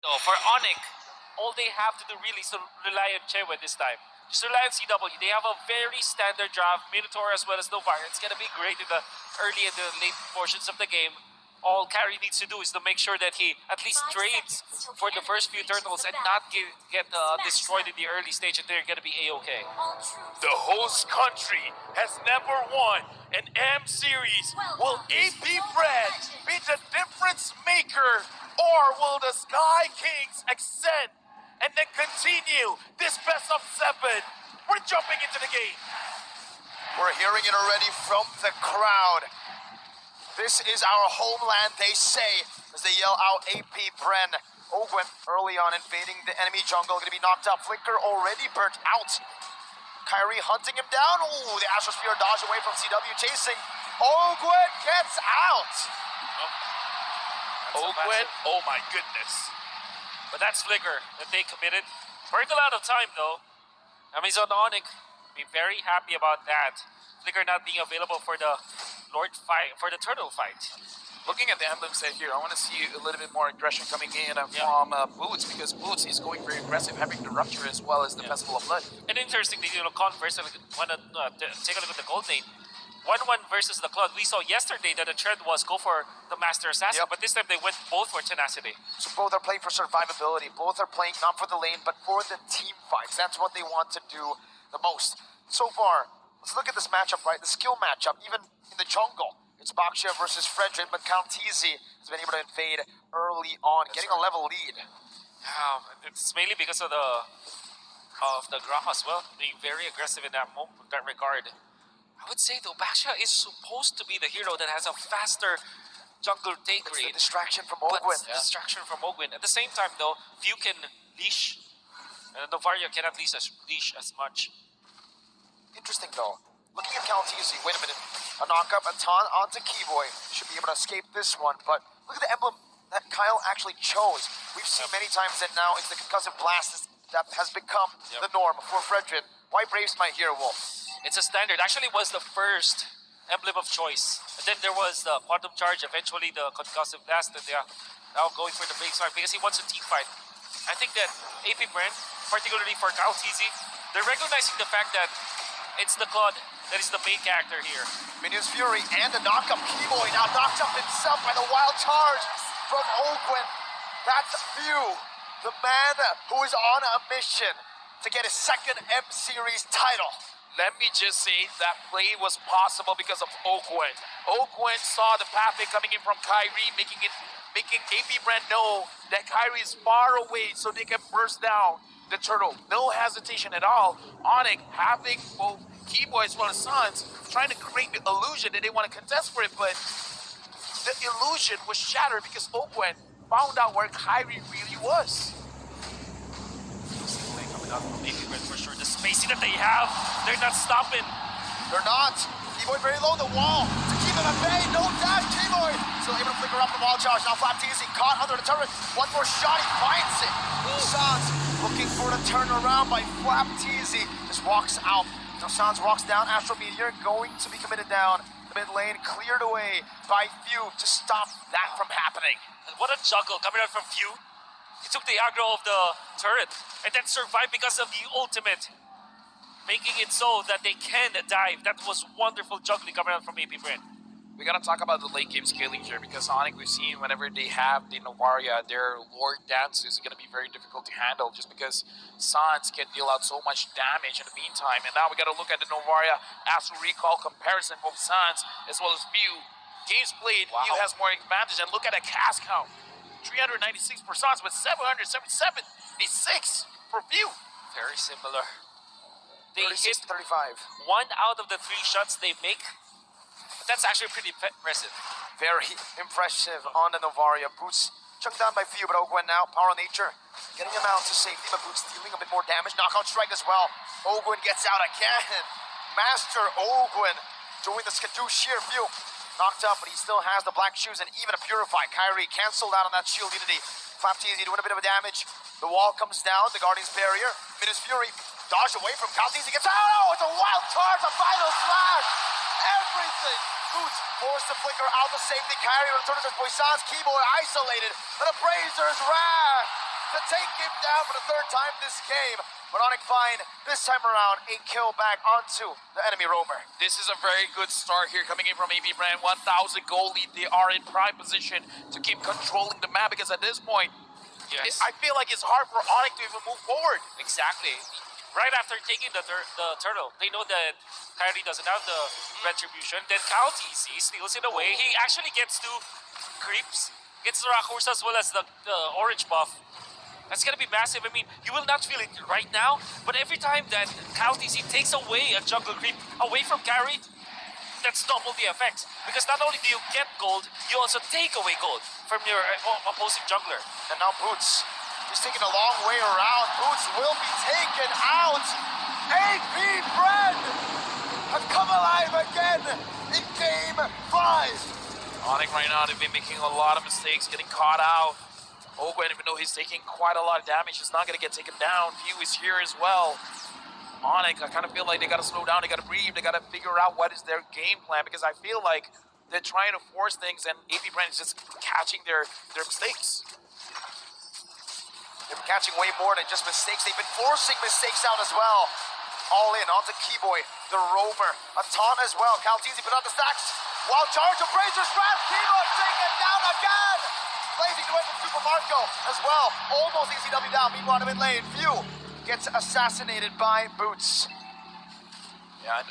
So for Onyx, all they have to do really is to rely on Chewe this time. Just rely on CW. They have a very standard draft, Minotaur as well as Novara. It's gonna be great in the early and the late portions of the game. All Carry needs to do is to make sure that he at least trades for the first few turtles and not get destroyed in the early stage, and they're gonna be A-okay. The host country has never won an M series. Will AP Bren be the difference maker, or will the Sky Kings ascend and then continue this best of 7? We're jumping into the game. We're hearing it already from the crowd. This is our homeland, they say, as they yell out AP Bren. Ogwen early on invading the enemy jungle, gonna be knocked out. Flicker already burnt out. Kyrie hunting him down. Ooh, the Astrosphere dodge away from CW chasing. Ogwen gets out. Ogwen, oh my goodness. But that's Flicker that they committed. Burnt a lot of time though. Amazon Onyx be very happy about that. Flicker not being available for the Lord fight, for the turtle fight. Looking at the emblem set here, I want to see a little bit more aggression coming in from Boots, because Boots is going very aggressive, having the Rupture as well as the Festival of Blood. And interestingly, Converse, when take a look at the gold lane, 1-1 versus the Cloud. We saw yesterday that the trend was go for the Master Assassin, but this time they went both for Tenacity. So both are playing for survivability. Both are playing not for the lane, but for the team fights. That's what they want to do the most. So far, let's look at this matchup, right? The skill matchup, even in the jungle. It's Baxia versus Frederick, but Countese has been able to invade early on, getting a level lead. It's mainly because of the Graham as well, being very aggressive in that regard. I would say though, Baxia is supposed to be the hero that has a faster jungle take rate. Distraction from Ogwen. Distraction from Ogwen. At the same time though, Few can leash, and Novaria cannot leash as much. Interesting though. Looking at Countese, wait a minute. A knock-up, a taunt onto Keyboy. Should be able to escape this one, but look at the emblem that Kyle actually chose. We've seen many times that now it's the concussive blast that has become the norm for Fredrin. Why Braves my hero, Wolf? It's a standard. Actually, it was the first emblem of choice. And then there was the quantum charge, eventually the concussive blast, and they are now going for the baseline because he wants a team fight. I think that AP Brand, particularly for Countese, they're recognizing the fact that it's the Claude that is the main character here. Minions Fury and the knock-up. Keyboy now knocked up himself by the wild charge from Ogwen. That's Few, the man who is on a mission to get his second M Series title. Let me just say that play was possible because of Ogwen. Ogwen saw the pathway coming in from Kyrie, making AP Brand know that Kyrie is far away so they can burst down the turtle. No hesitation at all. Onyx having both Keyboy as well as Suns trying to create the illusion that they want to contest for it, but the illusion was shattered because Ogwen found out where Kyrie really was. Coming out from AP Brand for sure. The spacing that they have, they're not stopping. They're not. Keyboy very low, the wall to keep him at bay. No dash, Keyboy still able to flicker up the wall charge. Now Flapteasy caught under the turret. One more shot, he finds it. Sans looking for the turnaround by Flapteasy. Just walks out. Now Sans walks down. Astral Meteor going to be committed down. The mid lane cleared away by Few to stop that from happening. And what a juggle coming out from Few. He took the aggro of the turret and then survived because of the ultimate, making it so that they can dive. That was wonderful juggling coming out from AP Brand. We gotta talk about the late game scaling here, because Onyx, we've seen whenever they have the Novaria, their Lord Dance is gonna be very difficult to handle, just because Sans can deal out so much damage in the meantime. And now we gotta look at the Novaria Astral Recall comparison, both Sans as well as Few. Games played, Few has more advantage, and look at a cast count. 396 for Sans, but 776 for Few. Very similar. They 36 hit 35. 1 out of the 3 shots they make. But that's actually pretty impressive. Very impressive on the Novaria. Boots chunked down by Few, but Ogwen now, Power of Nature, getting him out to safety, but Boots dealing a bit more damage. Knockout strike as well. Ogwen gets out again. Master Ogwen doing the skadoosh here. Few knocked up, but he still has the black shoes and even a Purify. Kyrie canceled out on that shield unity. Flapteasy doing a bit of damage. The wall comes down, the Guardian's barrier. Minus Fury dodged away from Countese. He gets out. Oh, it's a wild charge, a final slash. Everything. Boots forced to flicker out the safety. Kyrie returns as Boissans. Keyboy isolated. And the Brazers Wrath take him down for the third time this game. But Onyx find this time around a kill back onto the enemy roamer. This is a very good start here coming in from AB Brand. 1,000 goal lead. They are in prime position to keep controlling the map because at this point, Yes. I feel like it's hard for Onyx to even move forward. Exactly. Right after taking the turtle, they know that Kyrie doesn't have the retribution. Then KaoTZ steals it away. He actually gets two creeps, gets the Rock Horse as well as the orange buff. That's gonna be massive. I mean, you will not feel it right now, but every time that KaoTZ takes away a jungle creep away from Kyrie, that's double the effect. Because not only do you get gold, you also take away gold from your opposing jungler. And now Boots, he's taking a long way around. Boots will be taken out. AP Bren have come alive again in game 5. Onyx right now, they've been making a lot of mistakes, getting caught out. Ogwen, even though he's taking quite a lot of damage, is not going to get taken down. Few is here as well. Onyx, I kind of feel like they got to slow down, they got to breathe, they got to figure out what is their game plan, because I feel like they're trying to force things and AP Brand is just catching their mistakes. They've been catching way more than just mistakes. They've been forcing mistakes out as well. All in onto Keyboy, the roamer. A taunt as well. KaoTZ put out the stacks. Wild charge of Brazer's Wrath. Keyboy taken down again. Blazing away from Super Marco as well. Almost ECW down. Meanwhile, in mid lane, Few gets assassinated by Boots. Yeah,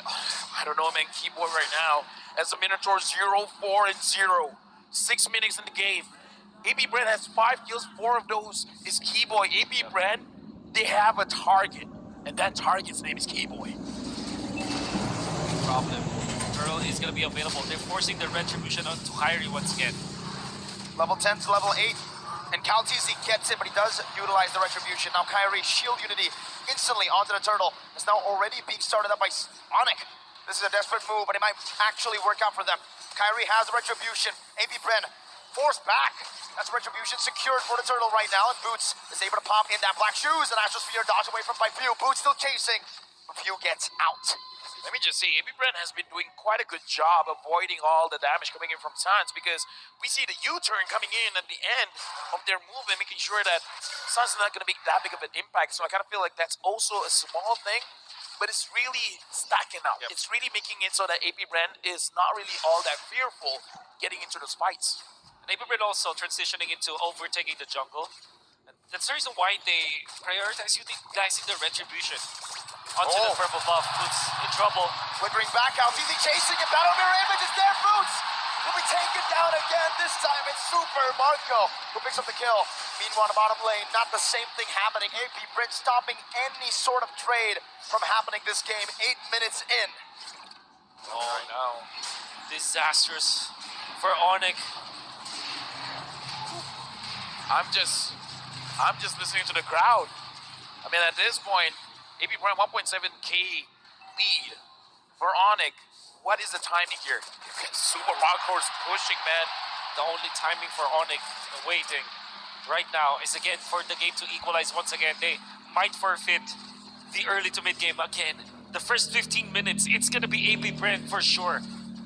I don't know, man. Keyboy right now, as the Minotaur 0-4-0. 6 minutes in the game. AB Brand has 5 kills, 4 of those is Keyboy. AB Brand, they have a target, and that target's name is Keyboy. Problem. Turtle is going to be available. They're forcing the retribution onto Kyrie once again. Level 10 to level 8. And KaoTZ gets it, but he does utilize the retribution. Now Kyrie, shield unity instantly onto the turtle. It's now already being started up by Onyx. This is a desperate move, but it might actually work out for them. Kyrie has the retribution. AP Bren forced back. That's retribution secured for the turtle right now, and Boots is able to pop in that black shoes, and Astrosphere dodge away from by Few. Boots still chasing, but Few gets out. Let me just say, AB Brand has been doing quite a good job avoiding all the damage coming in from Suns, because we see the U-turn coming in at the end of their movement, making sure that Suns is not going to make that big of an impact. So I kind of feel like that's also a small thing, but it's really stacking up. Yep. It's really making it so that AB Brand is not really all that fearful getting into those fights. And AP Bren also transitioning into overtaking the jungle. And that's the reason why they prioritize utilizing the retribution onto the purple buff. Boots in trouble. Flickering back out, KaoTZ chasing it. Battle Mirror Image is there. Boots will be taken down again. This time it's Super Marco who picks up the kill. Meanwhile, in the bottom lane, not the same thing happening. AP Bren stopping any sort of trade from happening this game. 8 minutes in. Oh no. Disastrous for Onyx. I'm just listening to the crowd. I mean, at this point, AB Brand 1.7k lead for Onyx. What is the timing here? Super Marco's pushing, man. The only timing for Onyx waiting right now is again for the game to equalize once again. They might forfeit the early to mid game again. The first 15 minutes, it's gonna be AP Bren for sure.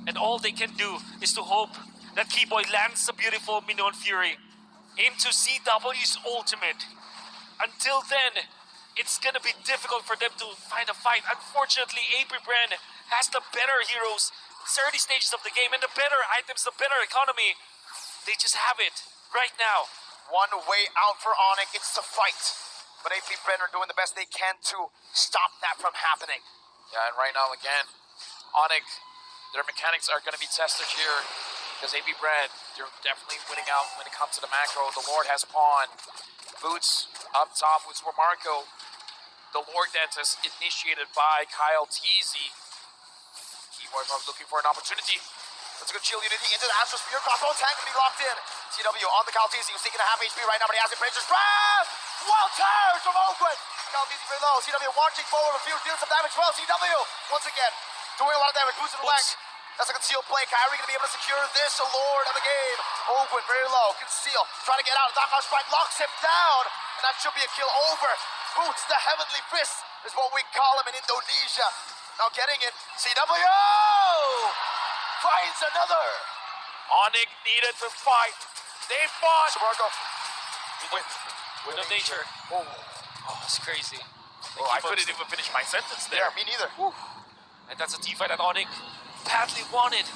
And all they can do is to hope that Keyboy lands a beautiful Minion Fury into CW's ultimate. Until then, it's gonna be difficult for them to find a fight. Unfortunately, AP Bren has the better heroes, it's early stages of the game, and the better items, the better economy. They just have it right now. One way out for Onyx, it's to fight. But AP Bren are doing the best they can to stop that from happening. Yeah, and right now, again, Onyx, their mechanics are going to be tested here because AP Brand, they're definitely winning out when it comes to the macro. The Lord has pawn. Boots up top with Super Marco. The Lord Dance is initiated by KaoTZ. Keyboy probably looking for an opportunity. That's a good shield unity into the Astrosphere. Crossbow tank will be locked in. CW on the KaoTZ, who's taking a half HP right now, but he has it. Brazer's Wrath! Wild charge from Oakwood. KaoTZ very low. CW launching forward a few, dealing some damage. Well, CW once again doing a lot of damage. Boosting the leg. That's a concealed play. Kyrie gonna be able to secure this. A Lord of the game. Oakwood very low. Conceal. Trying to get out. Knockout strike locks him down. And that should be a kill over. Boots the Heavenly Fist is what we call him in Indonesia. Now getting it. CW finds another. Onyx needed to fight. They fought. Marco. Wind of Nature. Oh, Oh, it's crazy. Oh, I couldn't even finish my sentence yeah, there. me neither. And that's a team fight that Onyx badly wanted.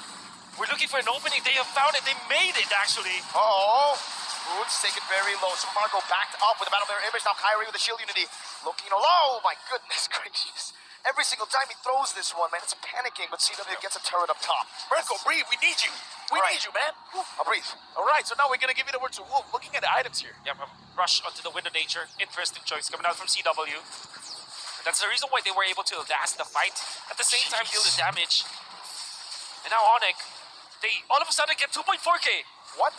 We're looking for an opening. They have found it. They made it, actually. Oh, Boots take it very low. Super Marco backed up with the Battle Mirror Image. Now Kyrie with the Shield Unity. Looking low. My goodness gracious. Every single time he throws this one, man, it's panicking, but CW gets a turret up top. Marco, breathe. We need you. We All right. need you, man. I'll breathe. All right, so now we're gonna give it over to Wolf. Looking at the items here. Yeah, rush onto the Wind of Nature. Interesting choice coming out from CW. And that's the reason why they were able to last the fight. At the same time, deal the damage. And now Onyx, they all of a sudden get 2.4k. What?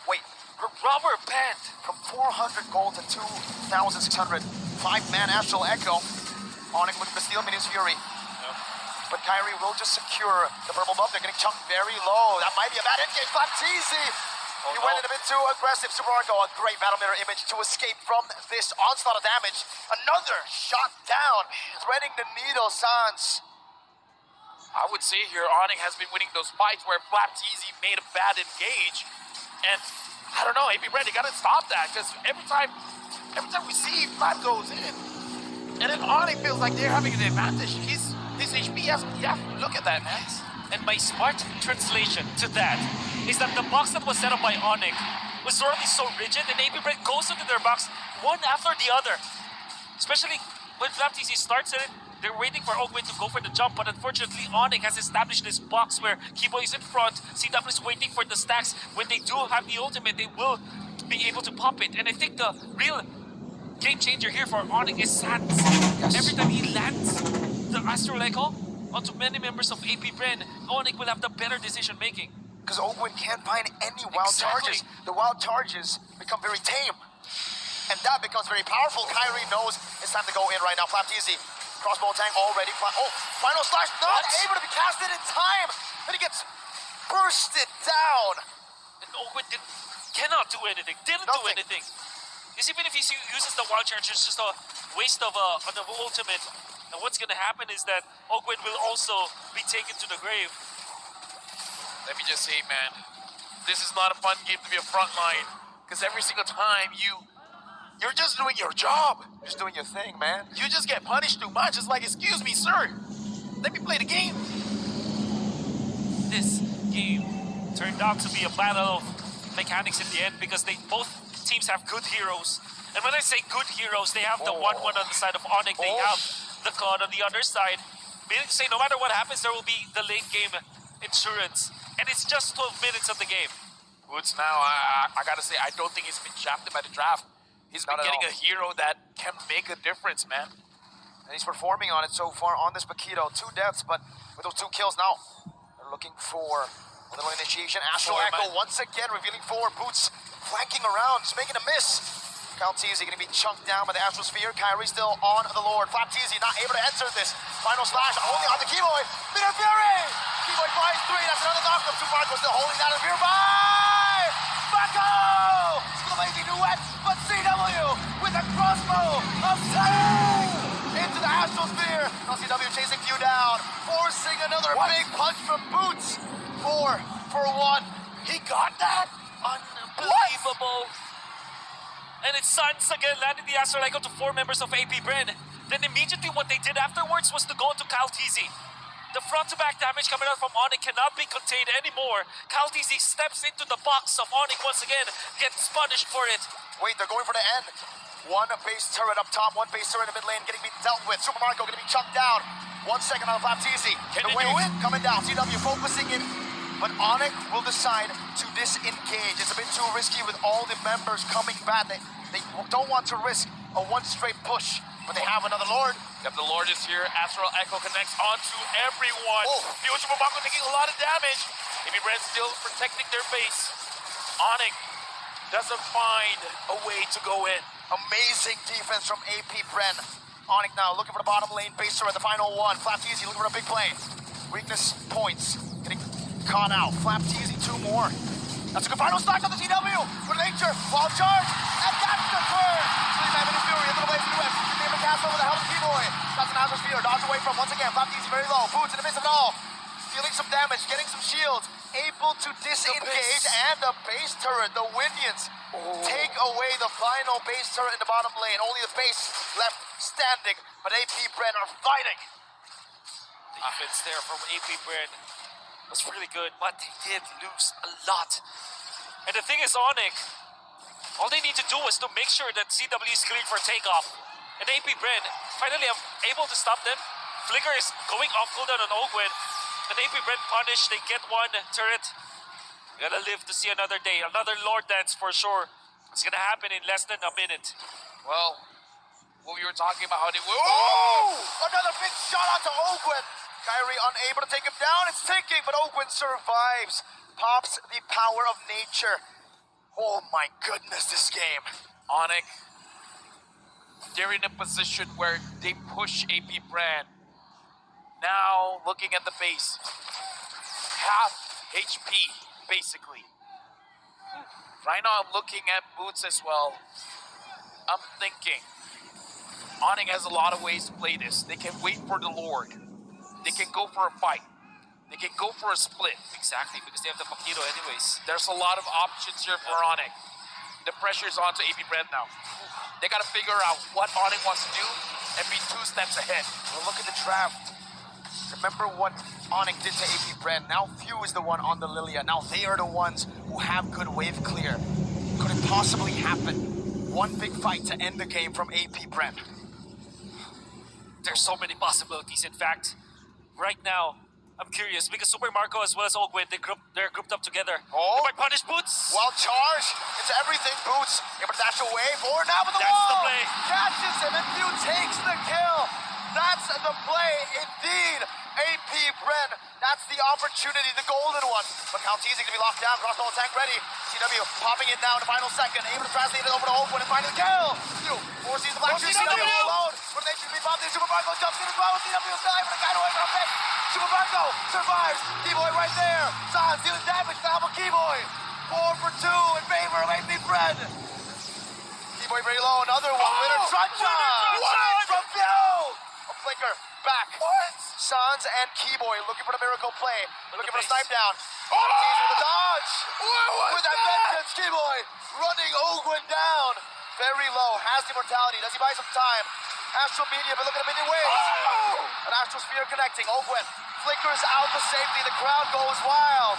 Wait, Rubber band. from 400 gold to 2,600. 5-man Astral Echo. Onyx looking to steal Minions Fury. But Kyrie will just secure the purple buff. They're getting chunked very low. That might be a bad engage. Baptiste! He no. went in a bit too aggressive. Super Marco, a great Battle Mirror Image to escape from this onslaught of damage. Another shot down. Threading the needle, Sans. I would say here, Onyx has been winning those fights where Flapteasy made a bad engage. And I don't know, AP Brand, you gotta stop that, because every time we see Flap goes in, and then Onyx feels like they're having an advantage. His HP has, you have to look at that, man. And my smart translation to that is that the box that was set up by Onyx was already so rigid, and AP Break goes into their box one after the other. Especially when FlapTC starts it, they're waiting for Oakway to go for the jump, but unfortunately Onyx has established this box where Kibo is in front, CW is waiting for the stacks. When they do have the ultimate, they will be able to pop it. And I think the real game changer here for Onyx is Sans. Every time he lands the Astral Echo onto many members of AP Bren, Onyx will have the better decision making. Because Oakwood can't find any wild Exactly. charges. The wild charges become very tame. And that becomes very powerful. Kyrie knows it's time to go in right now. Flapteasy, crossbow tank already. Oh, final slash, not What? able to be casted in time. And he gets bursted down. And Oakway cannot do anything, didn't do Nothing. anything. Because even if he uses the wild charge, it's just a waste of an ultimate. And what's gonna happen is that Oakway will also be taken to the grave. Let me just say, man, this is not a fun game to be a front line, because every single time you're just doing your job. Just doing your thing, man. You just get punished too much. It's like, excuse me, sir. Let me play the game. This game turned out to be a battle of mechanics in the end because both teams have good heroes. And when I say good heroes, they have the 1-1 on the side of Onyx, they have the Cloud on the other side. Meaning to say, no matter what happens, there will be the late game insurance. And it's just 12 minutes of the game. Woods now, I gotta say, I don't think he's been shafted by the draft. He's been Not at getting all. a hero that can make a difference, man. And he's performing on it so far on this Paquito. 2 deaths, but with those 2 kills now, they're looking for a little initiation. Astral Echo once again revealing forward. Boots flanking around, just making a miss. Kalteezy gonna be chunked down by the Astral Sphere. Kyrie still on the Lord. Flapteasy not able to enter this. Final slash only on the Keyboy. Minion Fury! Keyboy finds 3, that's another knockup. Super Marco still holding down the Fear by Bacco! Still amazing duet, but CW with a crossbow of 10 into the Astral Sphere. Now CW chasing Few down, forcing another big punch from Boots. 4 for 1. He got that? Unbelievable. And it's Sans again landing the Astral Echo to 4 members of AP Bren. Then immediately what they did afterwards was to go into Kalteezy. The front-to-back damage coming out from Onyx cannot be contained anymore. Kalteezy steps into the box of Onyx once again, gets punished for it. Wait, they're going for the end. 1 base turret up top, 1 base turret in the mid lane getting dealt with. Super Marco gonna be chunked down. 1 second on Flapteasy. Can The they do wave it? coming down. CW focusing in. But Onyx will decide to disengage. It's a bit too risky with all the members coming back. They don't want to risk a 1 straight push, but they have another Lord. Yep, the Lord is here. Astral Echo connects onto everyone. Oh. Future Bamako taking a lot of damage. Amy Brand still protecting their base. Onyx doesn't find a way to go in. Amazing defense from AP Bren. Onyx now looking for the bottom lane base turret, the final 1. Flapteasy looking for a big play. Weakness points. Getting caught out. Flapteasy 2 more. That's a good final stack on the TW. For nature, wild charge, and that's the third. Sleep Minion Fury into the way for US. Keeping the cast over the help of Keyboy. That's an Astral Sphere. Dodge away from once again. Flapteasy very low. Boots in the midst of it all. Dealing some damage, getting some shields. Able to disengage, and the base turret, the Winions, take away the final base turret in the bottom lane. Only the base left standing, but AP Bren are fighting. Defense there from AP Bren was really good, but they did lose a lot. And the thing is, Onyx, all they need to do is to make sure that CW is cleared for takeoff. And AP Bren finally are able to stop them. Flicker is going off cooldown on Ogwen. And AP Bren punished, they get one turret. Gonna live to see another day, another Lord Dance for sure. It's gonna happen in less than a minute. Well, what we were talking about, how they... Oh! Another big shot out to Ogwen. Kyrie unable to take him down. It's ticking, but Ogwen survives. Pops the power of nature. Oh my goodness, this game. Onyx, they're in a position where they push AP Bren. Now, looking at the base, half HP, basically. Right now, I'm looking at Boots as well. I'm thinking, Onyx has a lot of ways to play this. They can wait for the Lord. They can go for a fight. They can go for a split. Exactly, because they have the Paquito anyways. There's a lot of options here for Onyx. The pressure's onto AP Bren now. They gotta figure out what Onyx wants to do and be 2 steps ahead. Well, look at the draft. Remember what Onyx did to AP Bren. Now Few is the one on the Lilia. Now they are the ones who have good wave clear. Could it possibly happen? One big fight to end the game from AP Bren. There's so many possibilities, in fact. Right now, I'm curious because Super Marco as well as Ogwen, they're grouped up together. Oh. They might punish Boots. Well, charge into everything. Boots able to dash away. Forward now with the That's wall. the play. Catches him and Few takes the kill. That's the play indeed. AP Bren, that's the opportunity, the golden one. But Caltese gonna be locked down, crossbow attack ready. CW popping in now in the final second, able to translate it over to Ogwen and finding the kill. Few forces the Black Shoes, CW alone. But they should be bombed in. Super Marco jumps in as well. CW is dying, but a guy away from him. Super Marco survives. Keyboy right there. Sans dealing damage to Alpha Keyboy. 4 for 2 in favor of AP Bren. Keyboy very low, another one. Winner Truncheon. What? From Few. A flicker back. What? Sans and Keyboy looking for the miracle play. Looking for the face. snipe down. Teaser with the dodge. What was With that vengeance, Keyboy running Ogwen down. Very low. Has the immortality. Does he buy some time? Astral Media, but look at the minion waves. An Astral Sphere connecting. Ogwen flickers out to safety. The crowd goes wild.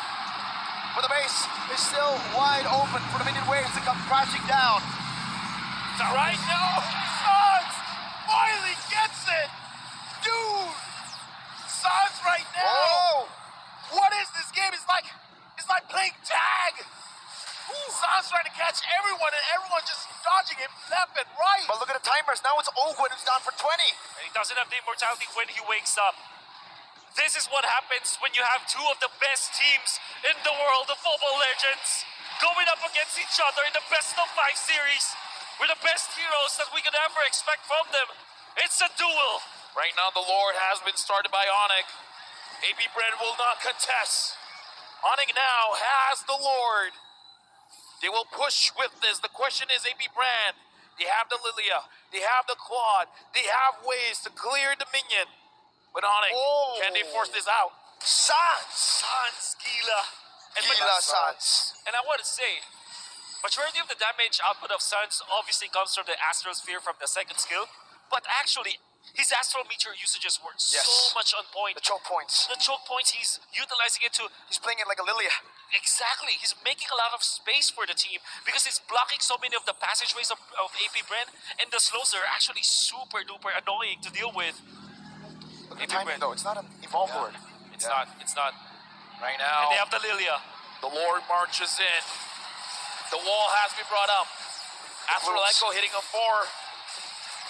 But the base is still wide open for the minion waves to come crashing down. Right now, Sans finally gets it! Dude! Sans right now! Oh! What is this game? It's like playing tag! Sans trying to catch everyone and everyone just dodging him left and right! But look at the timers. Now it's Ogwen who's down for 20. And he doesn't have the immortality when he wakes up. This is what happens when you have 2 of the best teams in the world of Mobile Legends going up against each other in the best of 5 series. We're the best heroes that we could ever expect from them. It's a duel. Right now, the Lord has been started by Onyx. AP Bren will not contest. Onyx now has the Lord. They will push with this. The question is, AP Bren, they have the Lilia, they have the Claude, they have ways to clear the minion. But Onyx, can they force this out? Sans. Gila. And Gila Sans. And I want to say, majority of the damage output of Sans obviously comes from the Astral Sphere from the second skill, but actually, his Astral Meteor usages were so much on point. The choke points. The choke points, he's utilizing it to... He's playing it like a Lilia. Exactly, he's making a lot of space for the team because he's blocking so many of the passageways of AP Bren, and the slows are actually super duper annoying to deal with. Look at the timing though, it's not an Evolve Word. It's not. Right And now, they have the Lilia. the Lord marches in. The wall has been brought up. Astral Boots. Echo hitting a 4.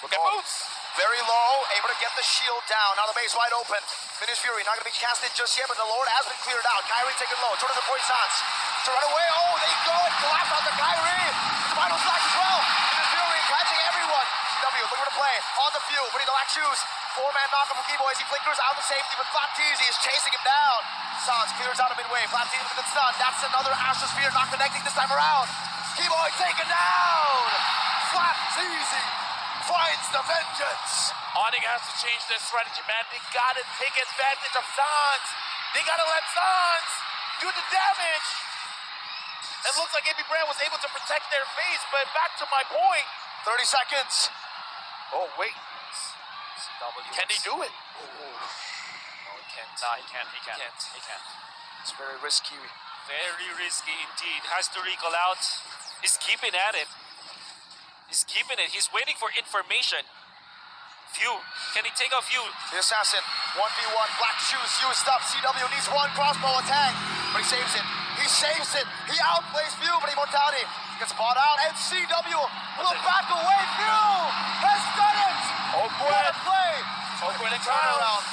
Look at Oh. Boots. Very low, able to get the shield down. Now the base wide open. Minish Fury not going to be casted just yet, but the Lord has been cleared out. Kyrie taking low. Jordan the Poisons to run away. Oh, they go and collapse on the Kyrie. The final slash as well. Minish Fury catching everyone. CW looking for the play. On the Few, putting the Black Shoes. 4-man knockup from Keyboy as he flickers out to safety, but Flapteezy is chasing him down. Sans clears out of midway. Flapteezy with a good stun. That's another Astral Sphere not connecting this time around. Keyboy taken down. Flapteezy finds the vengeance. Onyx has to change their strategy, man. They gotta take advantage of Sans. They gotta let Sans do the damage. It looks like AB Brand was able to protect their face, but back to my point. 30 seconds. Oh, wait. CW Can they do it? No, he can't. No, he can't. He can't. Can't. He can't. It's very risky. Very risky indeed. Has to recall out. He's keeping at it. He's keeping it. He's waiting for information. Few. Can he take a few? The assassin, 1v1, black shoes used up. CW needs one crossbow attack, but he saves it. He saves it. He outplays Few, but Immortality gets bought out, and CW will back away. Few has done it. What a play. Oakwood and Turnaround.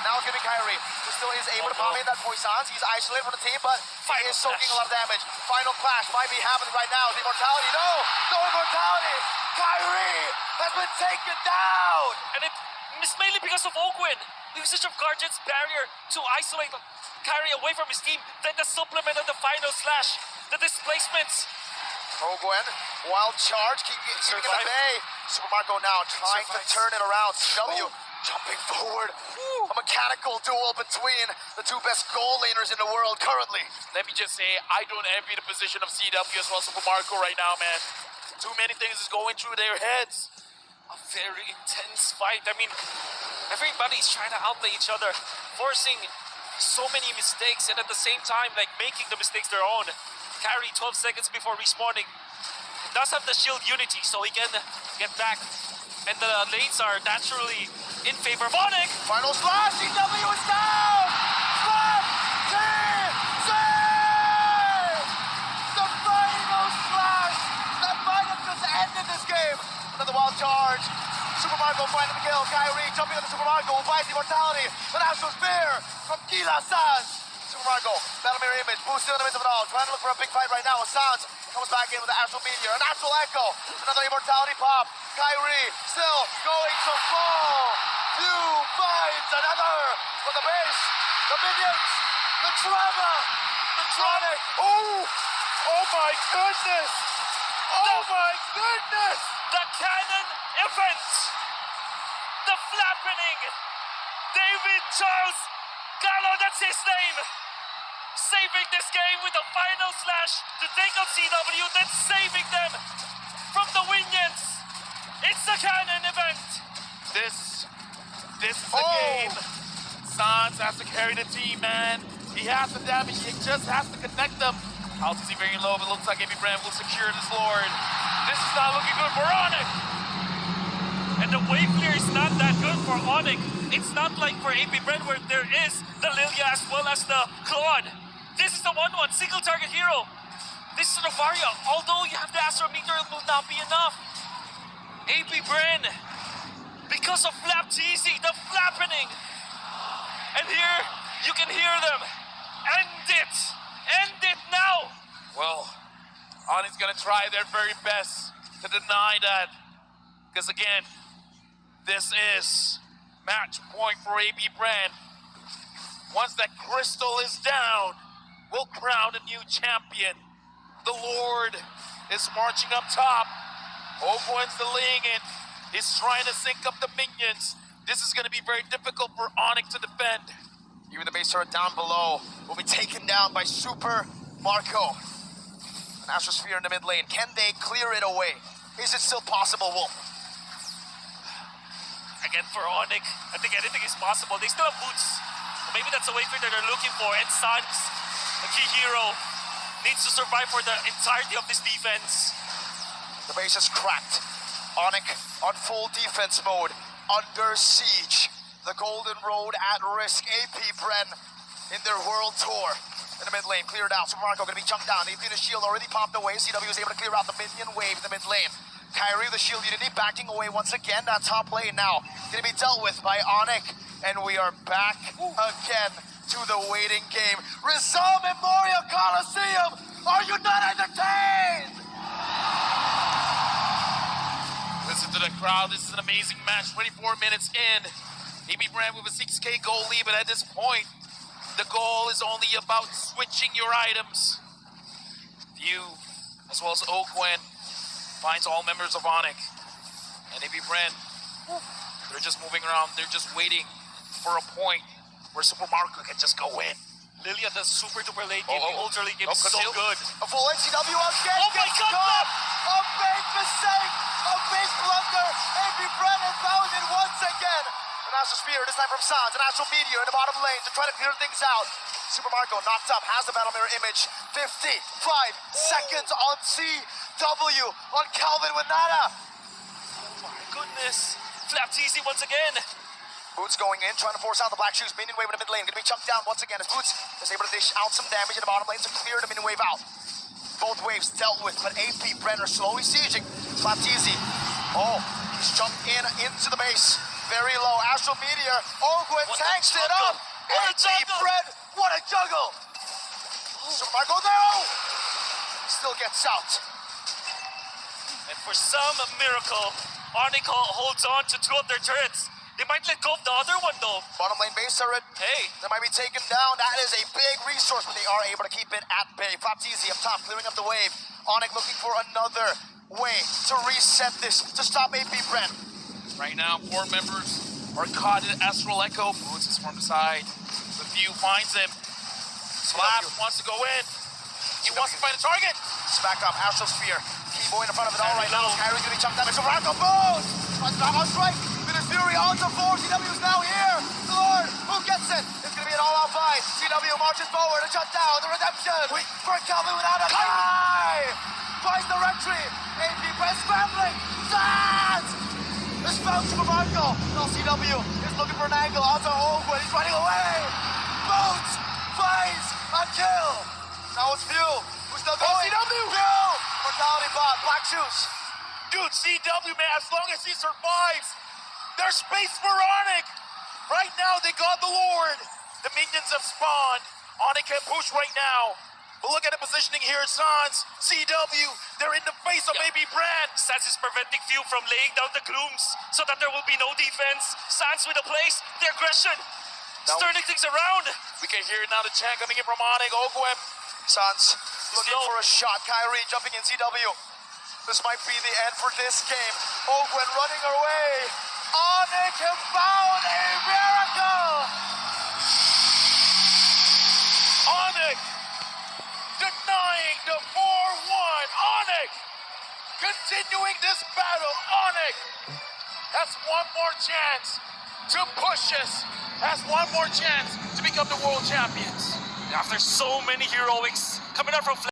Now it's going to be Kyrie, who still is able to pop in that Poisons. He's isolated from the team, but he is soaking a lot of damage. Final clash might be happening right now. The Immortality, no Immortality. Kyrie has been taken down. And it's mainly because of Oakwin. Usage of Guardian's barrier to isolate Kyrie away from his team. Then the supplement of the final slash. The displacements. Ogwen, wild charge, keeping in the bay. Super Marco now trying to turn it around. CW jumping forward. A mechanical duel between the two best goal laners in the world currently. Let me just say, I don't envy the position of CW as well as Super Marco right now, man. Too many things is going through their heads. A very intense fight. I mean, everybody's trying to outplay each other, forcing so many mistakes, and at the same time, like, making the mistakes their own. Kyrie 12 seconds before respawning. Does have the shield unity, so he can get back. And the lanes are naturally in favor of Onyx. Final slash, CW is down! Slap! Team! Save! The final slash that might have just ended this game. Another wild charge. Super Marco finding the kill. Kyrie jumping on the Super Marco who finds Immortality. The Astral Spear from Gila Sans. Super Marco, Battle Mirror Image, boosted in the midst of it all. Trying to look for a big fight right now. Sans comes back in with the Astral Meteor. An Astral Echo. Another Immortality pop. Kyrie still going to fall. Few finds another for the base. The minions. The trauma. The Tronic. Oh my goodness! Oh my goodness! The Cannon event. The Flappening. David Charles Gallo, that's his name. Saving this game with the final slash to take out CW, then saving them from the Minions. It's the Cannon event. This is the game. Sans has to carry the team, man. He has the damage. He just has to connect them. House is very low, but it looks like AB Brand will secure this Lord. This is not looking good for Onyx. And the wave clear is not that good for Onyx. It's not like for AB Brand where there is the Lilia as well as the Claude. This is the 1-1 single target hero. This is the Novaria. Although you have the Astral Meteor, it will not be enough. AB Brand, because of Flap Teasy, the Flappening. And here, you can hear them. End it! End it now! Well, Onyx gonna try their very best to deny that. Because again, this is match point for AB Brand. Once that crystal is down, we'll crown a new champion. The Lord is marching up top. Oakwood's delaying it. He's trying to sync up the minions. This is going to be very difficult for Onyx to defend. Even the base turret down below will be taken down by Super Marco. An Astral Sphere in the mid lane. Can they clear it away? Is it still possible, Wolf? Again, for Onyx, I think anything is possible. They still have boots. So maybe that's a way that they're looking for. And Sans, a key hero, needs to survive for the entirety of this defense. The base is cracked. Onyx on full defense mode, under siege. The Golden Road at risk. AP Bren in their world tour. In the mid lane, cleared out. Super Marco gonna be chunked down. The shield already popped away. CW was able to clear out the minion wave in the mid lane. Kyrie, the shield unity, backing away once again. That top lane now gonna be dealt with by Onyx. And we are back again to the waiting game. Rizal Memorial Coliseum, are you not entertained? Listen to the crowd. This is an amazing match. 24 minutes in. AB Brand with a 6K goal lead, but at this point, the goal is only about switching your items. Few, as well as Oakwen, finds all members of Onyx. And AB Brand, they're just moving around. They're just waiting for a point where Super Marco can just go in. Lilia, the super duper late game, the ultra late game is so Conceal. good. A full NCW again. Oh my gets God, caught. A big mistake. A big blunder. AP Brennan found it once again. An Astral Spear, this time from Sans. An Astral Meteor in the bottom lane to try to clear things out. Super Marco knocked up, has the battle mirror image. 55 seconds on CW on Calvin with Nada. Oh my goodness. Flapteasy once again. Boots going in, trying to force out the Black Shoes. Minion wave in the mid lane, gonna be chunked down once again as Boots is able to dish out some damage in the bottom lane to clear the minion wave out. Both waves dealt with, but AP Brenner slowly sieging. Flapteasy. Oh, he's jumped into the base. Very low. Astral Meteor. Ogwen What a tanks it juggle. up. What a AP juggle. Brenner. What a juggle. Super Marco, no! Still gets out. And for some miracle, Onyx holds on to two of their turrets. They might let go of the other one though. Bottom lane base turret. Hey, They might be taken down. That is a big resource, but they are able to keep it at bay. Flapteasy up top, clearing up the wave. Onyx looking for another way to reset this, to stop AP Bren. Right now, 4 members are caught in Astral Echo. Boots is from the side. The view finds him. Slap wants to go in. He wants to find a target. Smack up, Astral Spear. Keyboy in front of it all right now. low. Kyrie gonna be chunked damage. Radical Bones! Knockout strike. Minute Fury on to 4. CW is now here. The Lord, who gets it? It's gonna be an all-out fight. CW marches forward and shut down the redemption. For Calvin without a tie. Finds the retry. AP Bren scrambling. Sans! This found Super Marco. Now CW is looking for an angle onto Ogwen. He's running away. Bones finds a kill. Now it's View. Who's still going? CW! View! Mortality bot. Black Shoes. Dude, CW, man, as long as he survives, there's space for Onyx. Right now, they got the Lord. The minions have spawned. Onyx can push right now. But look at the positioning here. Sans, CW, they're in the face of Baby Brand. Sans is preventing Few from laying down the glooms so that there will be no defense. Sans with the place, the aggression, turning things around. We can hear now the chant coming in from Onyx. Ogwen. Sans looking Slow. for a shot. Kyrie jumping in CW. This might be the end for this game. Ogwen running away. Onyx have found a miracle. Onyx denying the 4-1. Onyx continuing this battle. Onyx has one more chance to push us. Has one more chance to become the world champions. After so many heroics coming out from